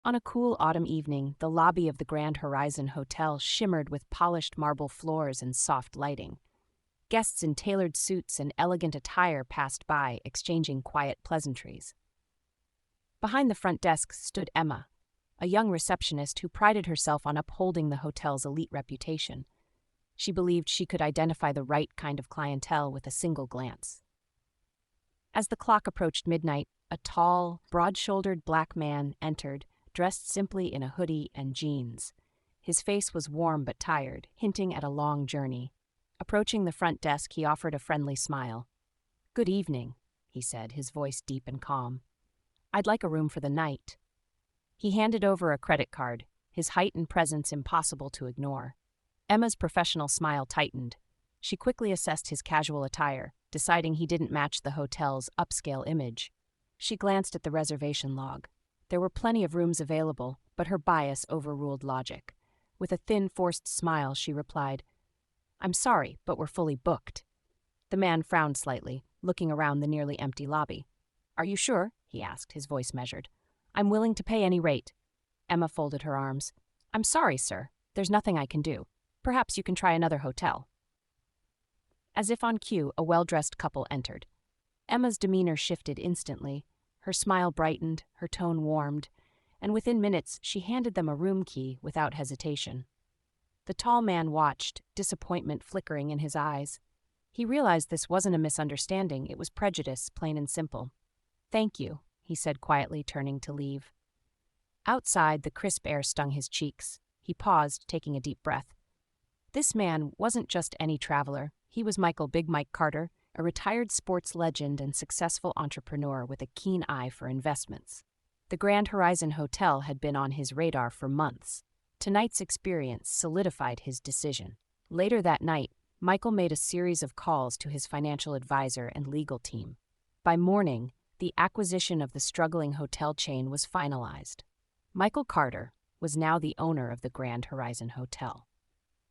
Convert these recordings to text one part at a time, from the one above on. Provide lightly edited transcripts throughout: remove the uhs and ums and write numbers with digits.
On a cool autumn evening, the lobby of the Grand Horizon Hotel shimmered with polished marble floors and soft lighting. Guests in tailored suits and elegant attire passed by, exchanging quiet pleasantries. Behind the front desk stood Emma, a young receptionist who prided herself on upholding the hotel's elite reputation. She believed she could identify the right kind of clientele with a single glance. As the clock approached midnight, a tall, broad-shouldered black man entered, dressed simply in a hoodie and jeans. His face was warm but tired, hinting at a long journey. Approaching the front desk, he offered a friendly smile. "Good evening," he said, his voice deep and calm. "I'd like a room for the night." He handed over a credit card, his height and presence impossible to ignore. Emma's professional smile tightened. She quickly assessed his casual attire, deciding he didn't match the hotel's upscale image. She glanced at the reservation log. There were plenty of rooms available, but her bias overruled logic. With a thin, forced smile, she replied, "I'm sorry, but we're fully booked." The man frowned slightly, looking around the nearly empty lobby. "Are you sure?" he asked, his voice measured. "I'm willing to pay any rate." Emma folded her arms. "I'm sorry, sir. There's nothing I can do. Perhaps you can try another hotel." As if on cue, a well-dressed couple entered. Emma's demeanor shifted instantly. Her smile brightened, her tone warmed, and within minutes she handed them a room key without hesitation. The tall man watched, disappointment flickering in his eyes. He realized this wasn't a misunderstanding, it was prejudice, plain and simple. "Thank you," he said quietly, turning to leave. Outside, the crisp air stung his cheeks. He paused, taking a deep breath. This man wasn't just any traveler. He was Michael "Big Mike" Carter, a retired sports legend and successful entrepreneur with a keen eye for investments. The Grand Horizon Hotel had been on his radar for months. Tonight's experience solidified his decision. Later that night, Michael made a series of calls to his financial advisor and legal team. By morning, the acquisition of the struggling hotel chain was finalized. Michael Carter was now the owner of the Grand Horizon Hotel.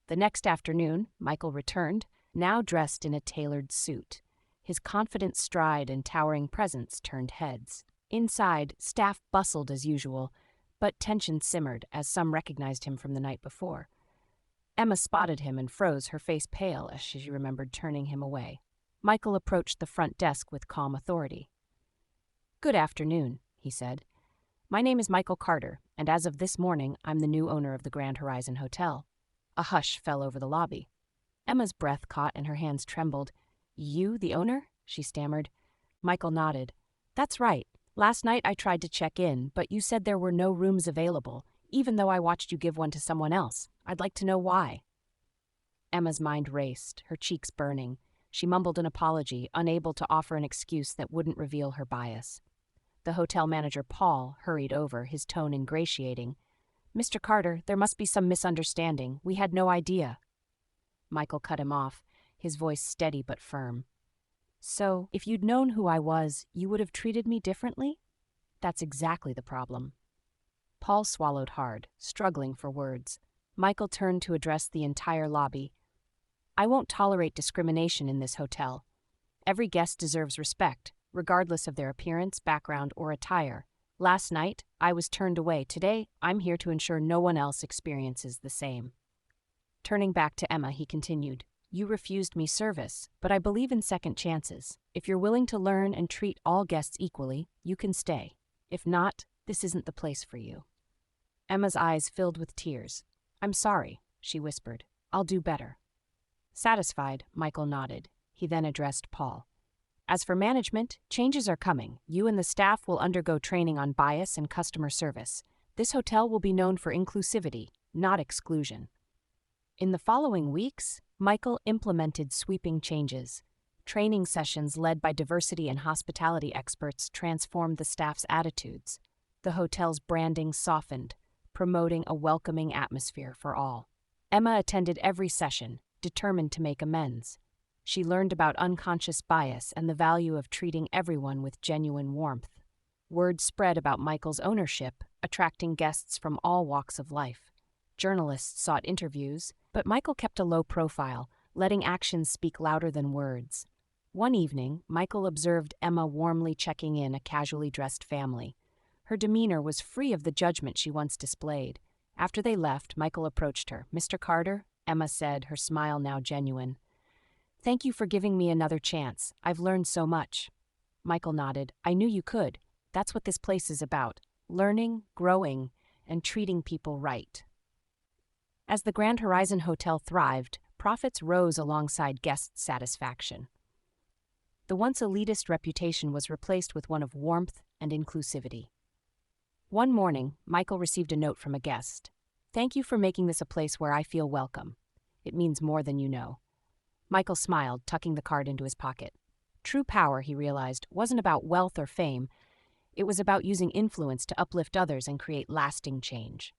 The next afternoon, Michael returned, now dressed in a tailored suit. His confident stride and towering presence turned heads. Inside, staff bustled as usual, but tension simmered as some recognized him from the night before. Emma spotted him and froze, her face pale as she remembered turning him away. Michael approached the front desk with calm authority. "Good afternoon," he said. "My name is Michael Carter, and as of this morning, I'm the new owner of the Grand Horizon Hotel." A hush fell over the lobby. Emma's breath caught and her hands trembled. "You, the owner?" she stammered. Michael nodded. "That's right. Last night I tried to check in, but you said there were no rooms available, even though I watched you give one to someone else. I'd like to know why." Emma's mind raced, her cheeks burning. She mumbled an apology, unable to offer an excuse that wouldn't reveal her bias. The hotel manager, Paul, hurried over, his tone ingratiating. "Mr. Carter, there must be some misunderstanding. We had no idea." Michael cut him off, his voice steady but firm. "So, if you'd known who I was, you would have treated me differently? That's exactly the problem." Paul swallowed hard, struggling for words. Michael turned to address the entire lobby. "I won't tolerate discrimination in this hotel. Every guest deserves respect, regardless of their appearance, background, or attire. Last night, I was turned away. Today, I'm here to ensure no one else experiences the same." Turning back to Emma, he continued, "You refused me service, but I believe in second chances. If you're willing to learn and treat all guests equally, you can stay. If not, this isn't the place for you." Emma's eyes filled with tears. "I'm sorry," she whispered. "I'll do better." Satisfied, Michael nodded. He then addressed Paul. "As for management, changes are coming. You and the staff will undergo training on bias and customer service. This hotel will be known for inclusivity, not exclusion." In the following weeks, Michael implemented sweeping changes. Training sessions led by diversity and hospitality experts transformed the staff's attitudes. The hotel's branding softened, promoting a welcoming atmosphere for all. Emma attended every session, determined to make amends. She learned about unconscious bias and the value of treating everyone with genuine warmth. Word spread about Michael's ownership, attracting guests from all walks of life. Journalists sought interviews, but Michael kept a low profile, letting actions speak louder than words. One evening, Michael observed Emma warmly checking in a casually dressed family. Her demeanor was free of the judgment she once displayed. After they left, Michael approached her. "Mr. Carter," Emma said, her smile now genuine. "Thank you for giving me another chance. I've learned so much." Michael nodded. "I knew you could. That's what this place is about. Learning, growing, and treating people right." As the Grand Horizon Hotel thrived, profits rose alongside guest satisfaction. The once elitist reputation was replaced with one of warmth and inclusivity. One morning, Michael received a note from a guest. "Thank you for making this a place where I feel welcome. It means more than you know." Michael smiled, tucking the card into his pocket. True power, he realized, wasn't about wealth or fame. It was about using influence to uplift others and create lasting change.